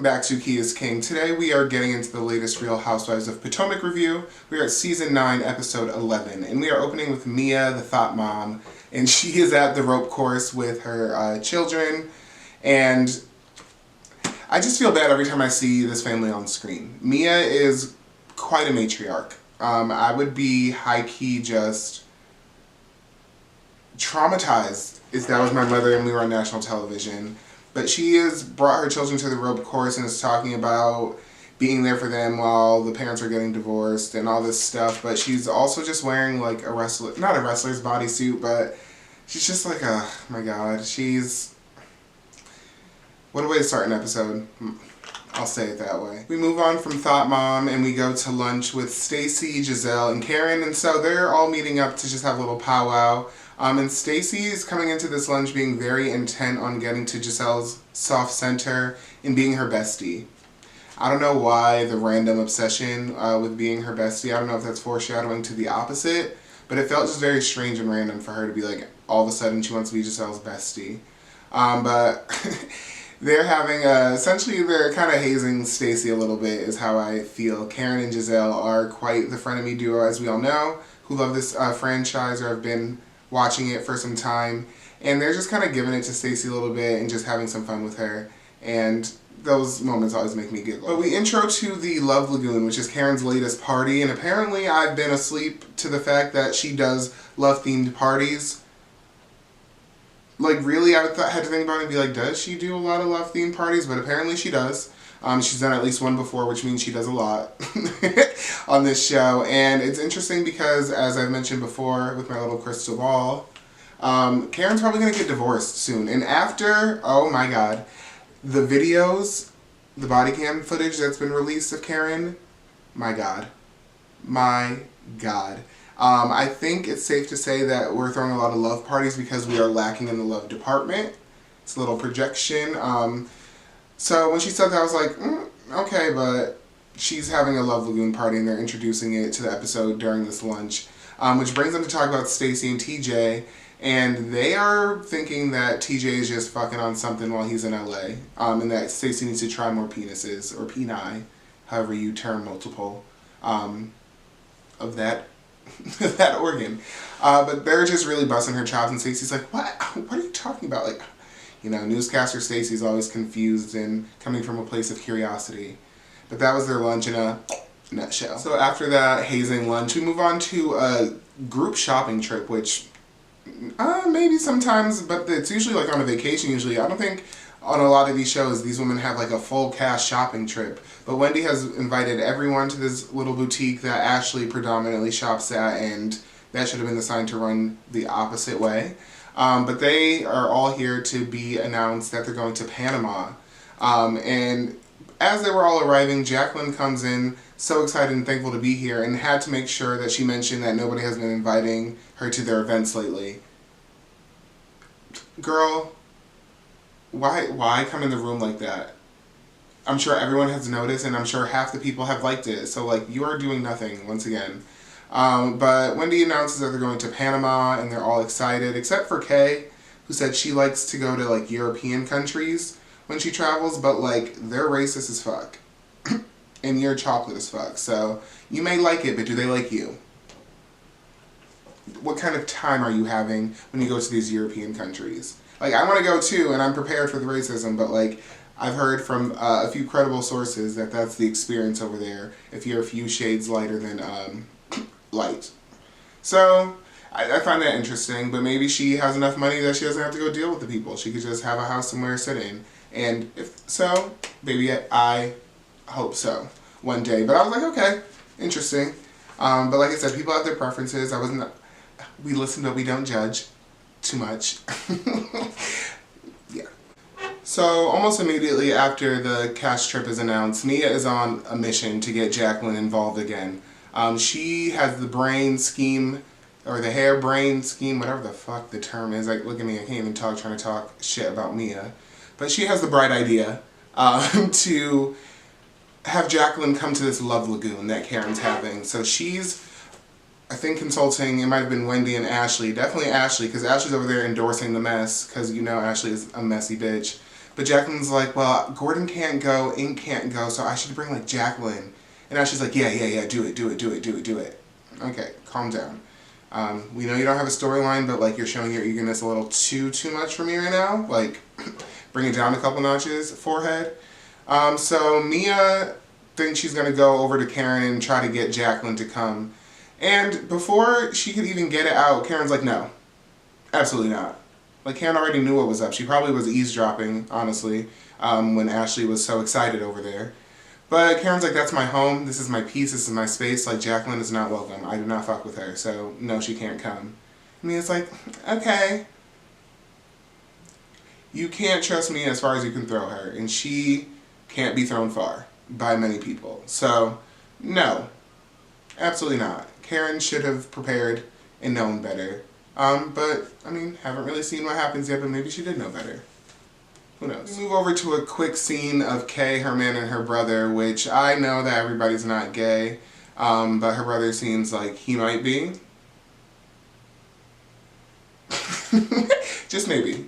back to Key is King. Today we are getting into the latest Real Housewives of Potomac review. We are at Season 9, Episode 11, and we are opening with Mia, the thought mom, and she is at the rope course with her children, and I just feel bad every time I see this family on screen. Mia is quite a matriarch. I would be high-key just traumatized if that was my mother and we were on national television. But she has brought her children to the rope course and is talking about being there for them while the parents are getting divorced and all this stuff. But she's also just wearing like a wrestler, not a wrestler's bodysuit, but she's just like, oh my god, she's... What a way to start an episode. I'll say it that way. We move on from Thought Mom and we go to lunch with Stacy, Giselle, and Karen. And so they're all meeting up to just have a little powwow. And Stacy is coming into this lunch being very intent on getting to Giselle's soft center and being her bestie. I don't know why the random obsession with being her bestie. I don't know if that's foreshadowing to the opposite, but it felt just very strange and random for her to be like, all of a sudden she wants to be Giselle's bestie. But they're having essentially they're kind of hazing Stacy a little bit is how I feel. Karen and Giselle are quite the frenemy duo, as we all know, who love this franchise or have been watching it for some time, and they're just kind of giving it to Stacy a little bit and just having some fun with her, and those moments always make me giggle. But we intro to the Love Lagoon, which is Karen's latest party, and apparently I've been asleep to the fact that she does love-themed parties. Like, really, I had to think about it and be like, does she do a lot of love-themed parties? But apparently she does. She's done at least one before, which means she does a lot on this show. And it's interesting because, as I've mentioned before with my little crystal ball, Karen's probably going to get divorced soon. And after, oh my god, the videos, the body cam footage that's been released of Karen, my god. My god. I think it's safe to say that we're throwing a lot of love parties because we are lacking in the love department. It's a little projection. So when she said that, I was like, okay, but she's having a Love Lagoon party and they're introducing it to the episode during this lunch. Which brings them to talk about Stacy and TJ, and they are thinking that TJ is just fucking on something while he's in LA, and that Stacy needs to try more penises, or peni, however you term multiple, of that that organ. But they're just really busting her chops, and Stacy's like, what are you talking about? Like, you know, newscaster Stacy's always confused and coming from a place of curiosity. But that was their lunch in a nutshell. So after that hazing lunch, we move on to a group shopping trip, which maybe sometimes, but it's usually like on a vacation usually. I don't think on a lot of these shows these women have like a full cast shopping trip. But Wendy has invited everyone to this little boutique that Ashley predominantly shops at, and that should have been the sign to run the opposite way. But they are all here to be announced that they're going to Panama. And as they were all arriving, Jacqueline comes in, so excited and thankful to be here, and had to make sure that she mentioned that nobody has been inviting her to their events lately. Girl, why come in the room like that? I'm sure everyone has noticed, and I'm sure half the people have liked it, so like, you are doing nothing, once again. But Wendy announces that they're going to Panama, and they're all excited, except for Kay, who said she likes to go to, like, European countries when she travels, but, like, they're racist as fuck. And you're chocolate as fuck, so you may like it, but do they like you? What kind of time are you having when you go to these European countries? Like, I want to go too, and I'm prepared for the racism, but, like, I've heard from a few credible sources that that's the experience over there if you're a few shades lighter than, light. So, I find that interesting, but maybe she has enough money that she doesn't have to go deal with the people. She could just have a house somewhere to sit in. And if so, maybe I hope so one day. But I was like, okay, interesting. But like I said, people have their preferences. We listen but we don't judge too much. Yeah. So almost immediately after the cast trip is announced, Mia is on a mission to get Jacqueline involved again. She has the brain scheme, or the hair brain scheme, whatever the fuck the term is. Like, look at me, I can't even talk, trying to talk shit about Mia. But she has the bright idea to have Jacqueline come to this Love Lagoon that Karen's having. So she's, I think, consulting, it might have been Wendy and Ashley, definitely Ashley, because Ashley's over there endorsing the mess, because you know Ashley is a messy bitch. But Jacqueline's like, well, Gordon can't go, Ink can't go, so I should bring like Jacqueline. And now she's like, yeah, do it. Okay, calm down. We know you don't have a storyline, but like you're showing your eagerness a little too much for me right now. Like, bring it down a couple notches, forehead. So Mia thinks she's gonna go over to Karen and try to get Jacqueline to come. And before she could even get it out, Karen's like, no, absolutely not. Like, Karen already knew what was up. She probably was eavesdropping, honestly, when Ashley was so excited over there. But Karen's like, that's my home, this is my peace, this is my space. Like, Jacqueline is not welcome. I do not fuck with her, so no, she can't come. I mean, it's like, okay. You can't trust me as far as you can throw her, and she can't be thrown far by many people. So, no, absolutely not. Karen should have prepared and known better. But, I mean, haven't really seen what happens yet, but maybe she did know better. Who knows? We move over to a quick scene of Kay, her man, and her brother, which I know that everybody's not gay, but her brother seems like he might be. Just maybe.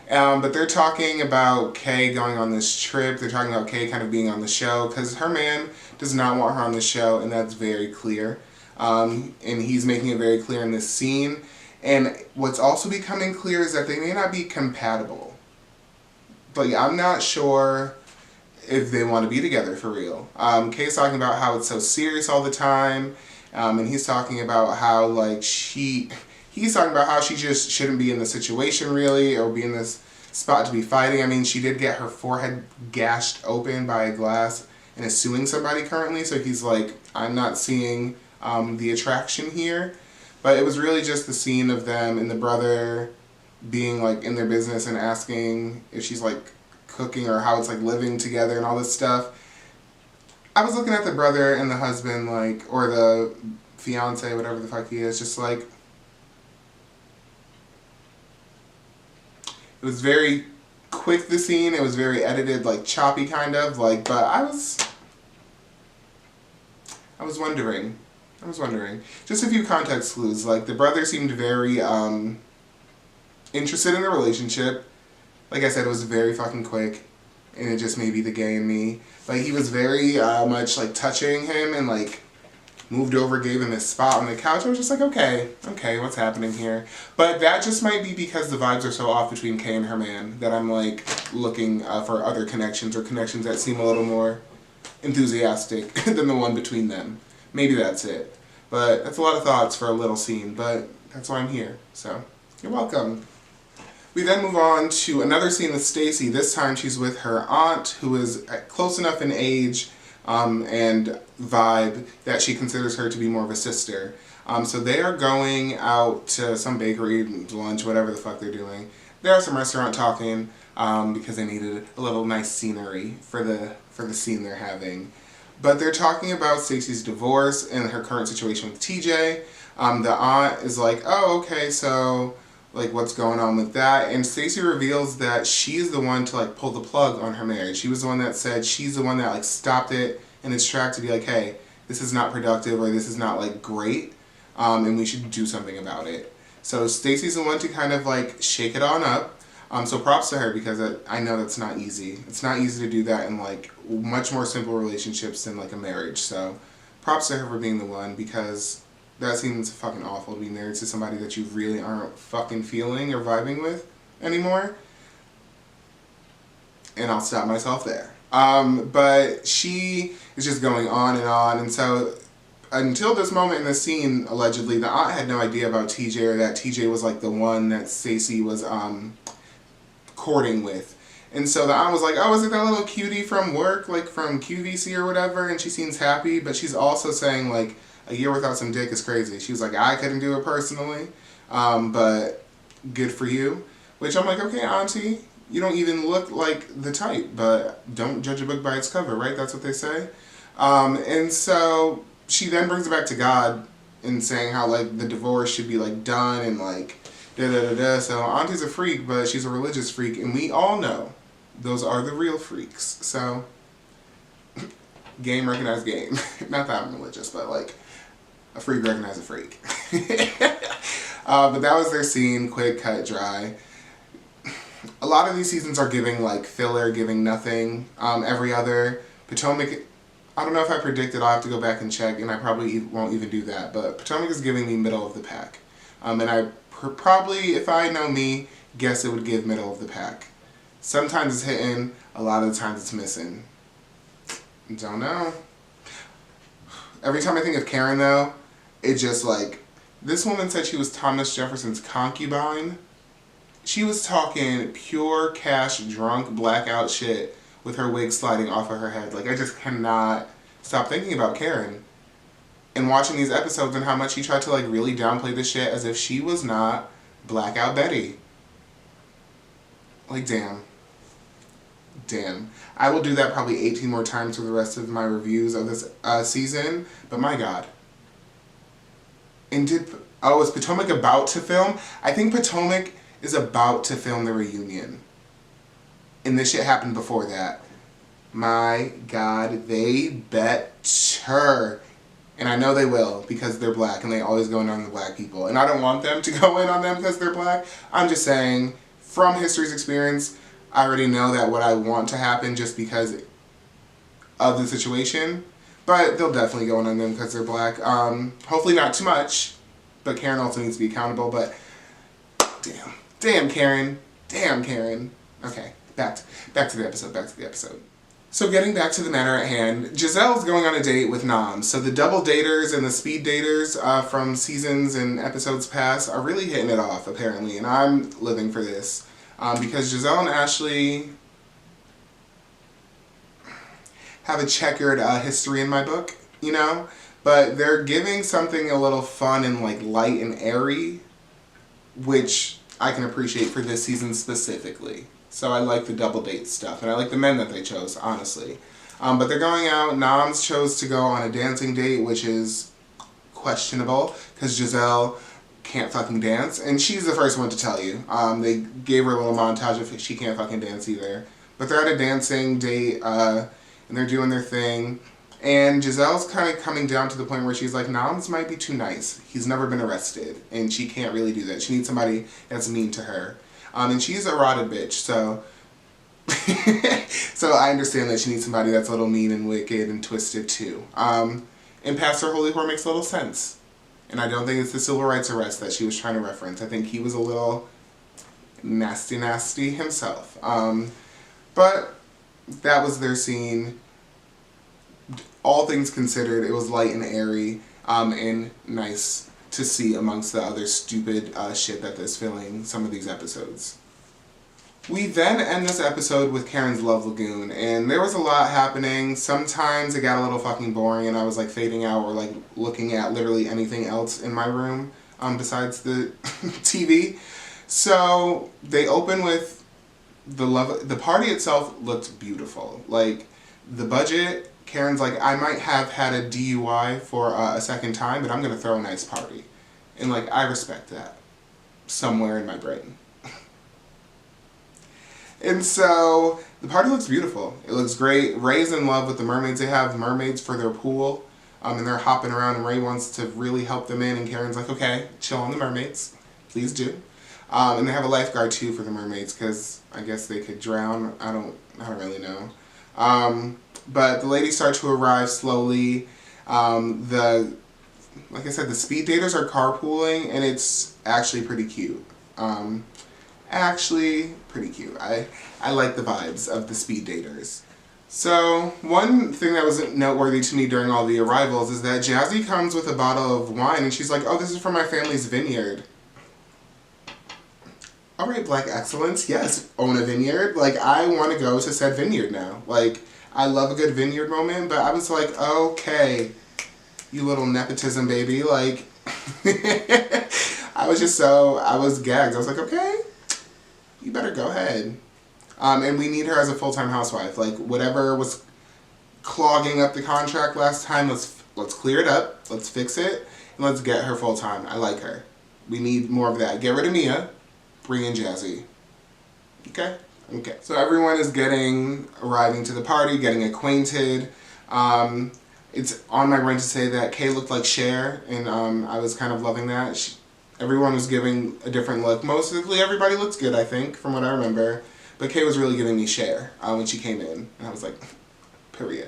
But they're talking about Kay going on this trip. They're talking about Kay kind of being on the show, because her man does not want her on the show, and that's very clear. And he's making it very clear in this scene. And what's also becoming clear is that they may not be compatible. But yeah, I'm not sure if they want to be together for real. Kay's talking about how it's so serious all the time. And he's talking about how like he's talking about how she just shouldn't be in the situation really, or be in this spot to be fighting. I mean, she did get her forehead gashed open by a glass and is suing somebody currently. So he's like, I'm not seeing the attraction here. But it was really just the scene of them and the brother being like in their business and asking if she's like cooking or how it's like living together and all this stuff. I was looking at the brother and the husband, like, or the fiance, whatever the fuck he is, just like, it was very quick, the scene. It was very edited, like choppy kind of, like, but I was wondering. Just a few context clues. Like, the brother seemed very interested in the relationship. Like I said, it was very fucking quick, and it just may be the gay in me. Like, he was very much like touching him and like moved over, gave him his spot on the couch. I was just like, okay, what's happening here? But that just might be because the vibes are so off between Kay and her man that I'm like looking for other connections, or connections that seem a little more enthusiastic than the one between them. Maybe that's it. But that's a lot of thoughts for a little scene, but that's why I'm here. So, you're welcome. We then move on to another scene with Stacy. This time she's with her aunt, who is close enough in age and vibe that she considers her to be more of a sister. So they are going out to some bakery, lunch, whatever the fuck they're doing. They're at some restaurant talking because they needed a little nice scenery for the scene they're having. But they're talking about Stacey's divorce and her current situation with TJ. The aunt is like, oh, okay, so like what's going on with that? And Stacey reveals that she's the one to like pull the plug on her marriage. She was the one that said, she's the one that like stopped it in its track to be like, hey, this is not productive, or this is not like great, and we should do something about it. So Stacey's the one to kind of like shake it on up. So props to her, because I know that's not easy. It's not easy to do that in like much more simple relationships than like a marriage. So props to her for being the one, because that seems fucking awful to be married to somebody that you really aren't fucking feeling or vibing with anymore. And I'll stop myself there. But she is just going on, and so until this moment in the scene, allegedly, the aunt had no idea about TJ, or that TJ was like the one that Stacey was courting with. And so the aunt was like, oh, is it that little cutie from work, like from QVC or whatever? And she seems happy, but she's also saying like, a year without some dick is crazy. She was like, I couldn't do it personally, but good for you. Which I'm like, okay, auntie, you don't even look like the type, but don't judge a book by its cover, right? That's what they say. And so she then brings it back to God and saying how like the divorce should be like done and like da-da-da-da. So auntie's a freak, but she's a religious freak, and we all know those are the real freaks. So game recognized game. Not that I'm religious, but like a freak recognized a freak. But that was their scene, quick, cut, dry. a lot of these seasons are giving like filler, giving nothing. Every other. Potomac, I don't know if I predicted, I'll have to go back and check, and I probably won't even do that, but Potomac is giving me middle of the pack. And I probably, if I know me, guess it would give middle of the pack. Sometimes it's hitting, a lot of the times it's missing. Don't know. Every time I think of Karen though, it just like, this woman said she was Thomas Jefferson's concubine. She was talking pure cash drunk blackout shit with her wig sliding off of her head. Like, I just cannot stop thinking about Karen. And watching these episodes and how much she tried to like really downplay this shit as if she was not Blackout Betty. Like, damn. Damn. I will do that probably 18 more times for the rest of my reviews of this season, but my God. And is Potomac about to film? I think Potomac is about to film the reunion. And this shit happened before that. My God, they better. And I know they will because they're black and they always go in on the black people. And I don't want them to go in on them because they're black. I'm just saying, from history's experience, I already know that what I want to happen just because of the situation. But they'll definitely go in on them because they're black. Hopefully not too much. But Karen also needs to be accountable. But damn. Damn, Karen. Damn, Karen. Okay. Back to the episode. So getting back to the matter at hand, Giselle's going on a date with Nam. So the double daters and the speed daters from seasons and episodes past are really hitting it off, apparently. And I'm living for this. Because Giselle and Ashley have a checkered history in my book, you know? But they're giving something a little fun and like light and airy, which I can appreciate for this season specifically. So I like the double date stuff, and I like the men that they chose, honestly. But they're going out. Nams chose to go on a dancing date, which is questionable, because Giselle can't fucking dance, and she's the first one to tell you. They gave her a little montage of she can't fucking dance either. But they're at a dancing date, and they're doing their thing, and Giselle's kind of coming down to the point where she's like, Nams might be too nice. He's never been arrested, and she can't really do that. She needs somebody that's mean to her. And she's a rotted bitch, so so I understand that she needs somebody that's a little mean and wicked and twisted too. And Pastor Holy Whore makes a little sense. And I don't think it's the civil rights arrest that she was trying to reference. I think he was a little nasty himself. But that was their scene. All things considered, it was light and airy and nice to see amongst the other stupid shit that is filling some of these episodes. We then end this episode with Karen's Love Lagoon, and there was a lot happening. Sometimes it got a little fucking boring and I was like fading out or like looking at literally anything else in my room besides the TV. So they open with the party itself looked beautiful. Like the budget, Karen's like, I might have had a DUI for a second time, but I'm going to throw a nice party. And like, I respect that. Somewhere in my brain. And so, the party looks beautiful. It looks great. Ray's in love with the mermaids. They have mermaids for their pool. And they're hopping around, and Ray wants to really help them in. And Karen's like, okay, chill on the mermaids. Please do. And they have a lifeguard too for the mermaids, because I guess they could drown. I don't really know. But the ladies start to arrive slowly. Like I said, the speed daters are carpooling, and it's actually pretty cute. Actually pretty cute. I like the vibes of the speed daters. So, one thing that was noteworthy to me during all the arrivals is that Jazzy comes with a bottle of wine, and she's like, oh, this is from my family's vineyard. Alright, Black Excellence, yes, own a vineyard. Like, I want to go to said vineyard now. Like, I love a good vineyard moment, but I was like, okay, you little nepotism baby, like, I was gagged. I was like, okay, you better go ahead. And we need her as a full-time housewife. Like, whatever was clogging up the contract last time, let's clear it up, let's fix it, and let's get her full-time. I like her. We need more of that. Get rid of Mia, bring in Jazzy. Okay? Okay. So everyone is arriving to the party, getting acquainted. It's on my brain to say that Kay looked like Cher, and I was kind of loving that. Everyone was giving a different look. Mostly everybody looks good, I think, from what I remember. But Kay was really giving me share when she came in. And I was like, period.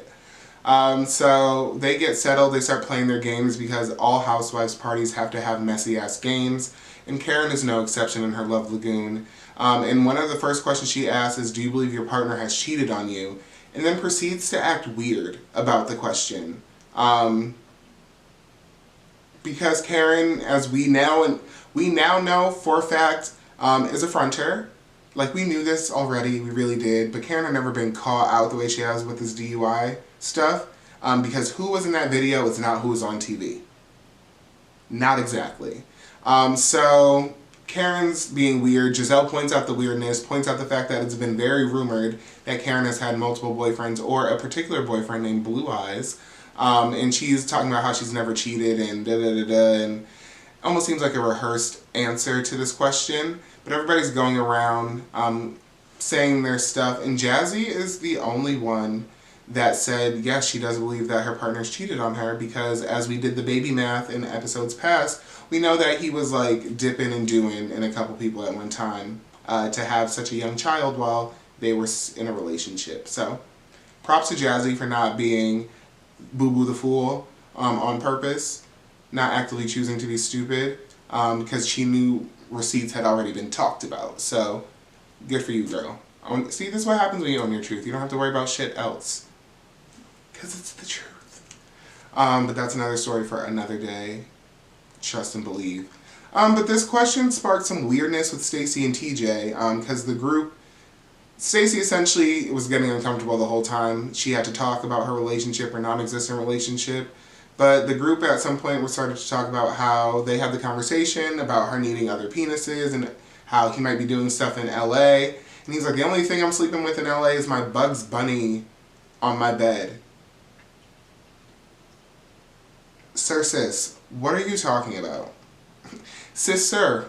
So they get settled, they start playing their games because all housewives parties have to have messy ass games. And Karen is no exception in her love lagoon. And one of the first questions she asks is, do you believe your partner has cheated on you? And then proceeds to act weird about the question. Because Karen, as we now know for a fact, is a fronter. Like, we knew this already, we really did, but Karen had never been caught out the way she has with this DUI stuff, because who was in that video is not who was on TV. Not exactly. So Karen's being weird. Giselle points out the weirdness, points out the fact that it's been very rumored that Karen has had multiple boyfriends, or a particular boyfriend named Blue Eyes, and she's talking about how she's never cheated and da-da-da-da, and almost seems like a rehearsed answer to this question, but everybody's going around saying their stuff, and Jazzy is the only one that said, yes, she does believe that her partner's cheated on her, because as we did the baby math in episodes past, we know that he was like dipping and doing in a couple people at one time to have such a young child while they were in a relationship. So props to Jazzy for not being Boo-Boo the Fool on purpose, not actively choosing to be stupid, because she knew receipts had already been talked about. So good for you, girl. See, this is what happens when you own your truth. You don't have to worry about shit else, because it's the truth. But that's another story for another day. Trust and believe. But this question sparked some weirdness with Stacey and TJ, because the group, Stacey essentially was getting uncomfortable the whole time. She had to talk about her relationship or non-existent relationship. But the group at some point was started to talk about how they had the conversation about her needing other penises and how he might be doing stuff in LA. And he's like, the only thing I'm sleeping with in LA is my Bugs Bunny on my bed. Sir, sis, what are you talking about? Sister,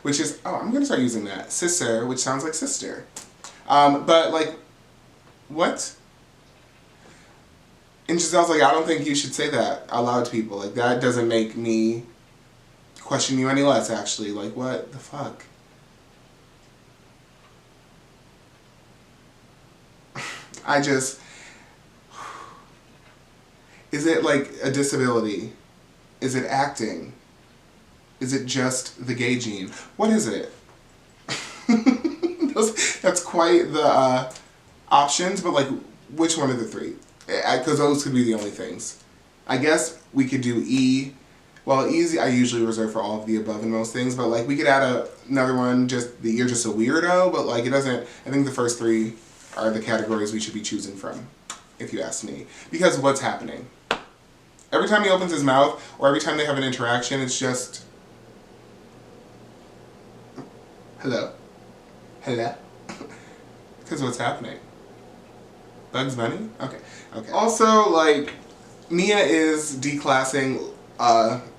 which is, oh, I'm going to start using that. Sister, which sounds like sister. But like, what? And Giselle's like, I don't think you should say that out loud to people. Like, that doesn't make me question you any less, actually. Like, what the fuck? I just... Is it like a disability? Is it acting? Is it just the gay gene? What is it? That's quite the options, but like, which one of the three? Because those could be the only things. I guess we could do E. Well, easy I usually reserve for all of the above and most things, but like we could add another one, just the you're just a weirdo, but like it doesn't, I think the first three are the categories we should be choosing from, if you ask me. Because what's happening? Every time he opens his mouth, or every time they have an interaction, it's just... Hello? Hello? Because what's happening? Bugs Bunny? Okay. Also, like, Mia is declassing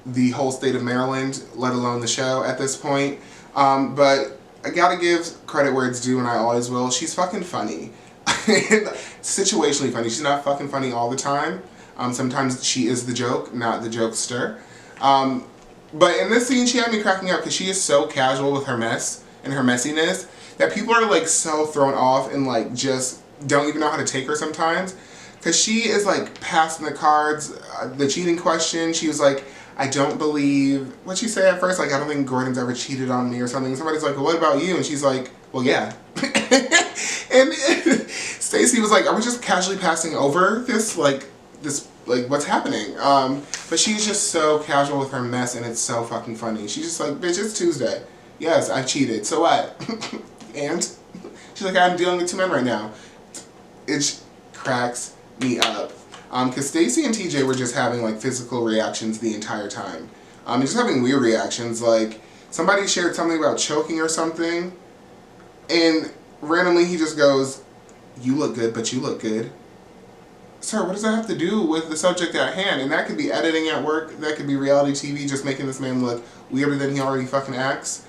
the whole state of Maryland, let alone the show at this point. But I gotta give credit where it's due, and I always will. She's fucking funny. Situationally funny. She's not fucking funny all the time. Sometimes she is the joke, not the jokester. But in this scene, she had me cracking up because she is so casual with her mess and her messiness that people are like so thrown off and like just don't even know how to take her sometimes. Because she is like passing the cards, the cheating question. She was like, I don't believe, what'd she say at first? Like, I don't think Gordon's ever cheated on me or something. Somebody's like, well, what about you? And she's like, well, yeah. And Stacey was like, are we just casually passing over this, what's happening? But she's just so casual with her mess, and it's so fucking funny. She's just like, bitch, it's Tuesday. Yes, I cheated. So what? And she's like, I'm dealing with two men right now. It cracks me up. Because Stacey and TJ were just having like physical reactions the entire time. Just having weird reactions. Like, somebody shared something about choking or something, and randomly he just goes, you look good, but you look good. Sir, what does that have to do with the subject at hand? And that could be editing at work, that could be reality TV, just making this man look weirder than he already fucking acts.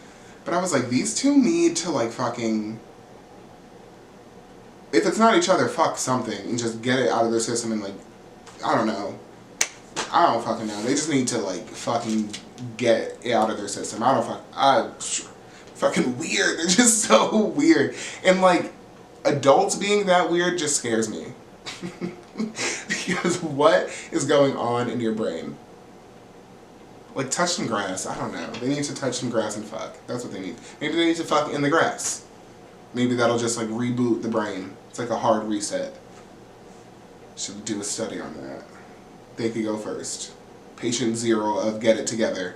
But I was like, these two need to like fucking... If it's not each other, fuck something, and just get it out of their system and like, I don't know. I don't fucking know. They just need to like fucking get it out of their system. I don't fucking weird. They're just so weird. And like, adults being that weird just scares me. Because what is going on in your brain? Like, touch some grass. I don't know. They need to touch some grass and fuck. That's what they need. Maybe they need to fuck in the grass. Maybe that'll just like reboot the brain. It's like a hard reset. Should do a study on that. They could go first. Patient 0 of Get It Together.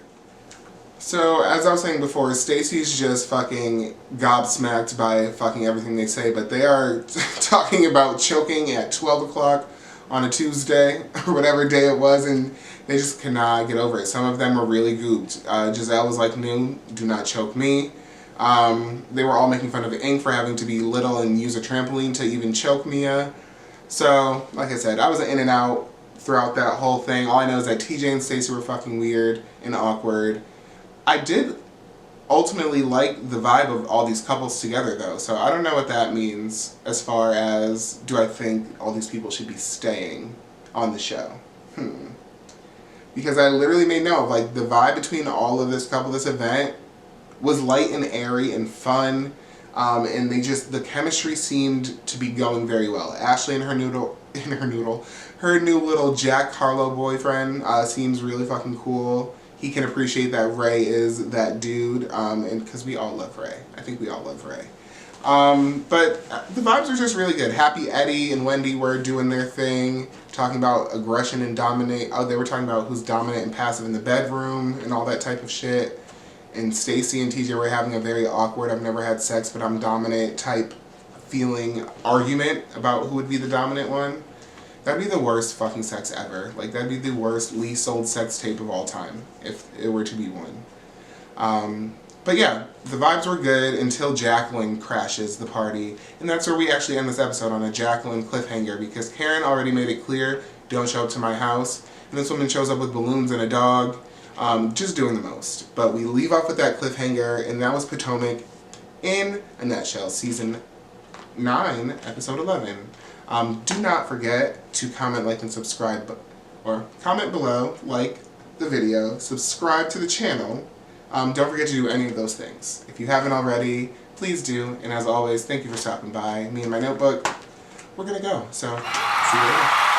So, as I was saying before, Stacy's just fucking gobsmacked by fucking everything they say, but they are talking about choking at 12 o'clock on a Tuesday, or whatever day it was, and they just cannot get over it. Some of them are really gooped. Giselle was like, no, do not choke me. They were all making fun of Ink for having to be little and use a trampoline to even choke Mia. So, like I said, I was in and out throughout that whole thing. All I know is that TJ and Stacey were fucking weird and awkward. I did ultimately like the vibe of all these couples together though, so I don't know what that means as far as do I think all these people should be staying on the show. Because I literally made note of like the vibe between all of this couple, this event was light and airy and fun, and the chemistry seemed to be going very well. Ashley and her new little Jack Harlow boyfriend seems really fucking cool. He can appreciate that Ray is that dude, and because we all love Ray. I think we all love Ray. But the vibes are just really good. Happy Eddie and Wendy were doing their thing, talking about aggression and dominate. Oh, they were talking about who's dominant and passive in the bedroom and all that type of shit. And Stacey and TJ were having a very awkward, I've never had sex but I'm dominant type feeling argument about who would be the dominant one. That'd be the worst fucking sex ever. Like, that'd be the worst, least sold sex tape of all time, if it were to be one. But yeah, the vibes were good until Jacqueline crashes the party. And that's where we actually end this episode, on a Jacqueline cliffhanger, because Karen already made it clear, don't show up to my house. And this woman shows up with balloons and a dog, just doing the most. But we leave off with that cliffhanger, and that was Potomac in a nutshell, season 9, episode 11. Do not forget to comment, like, and subscribe, or comment below, like the video, subscribe to the channel. Don't forget to do any of those things. If you haven't already, please do. And as always, thank you for stopping by. Me and my notebook, we're gonna go. So, see you later.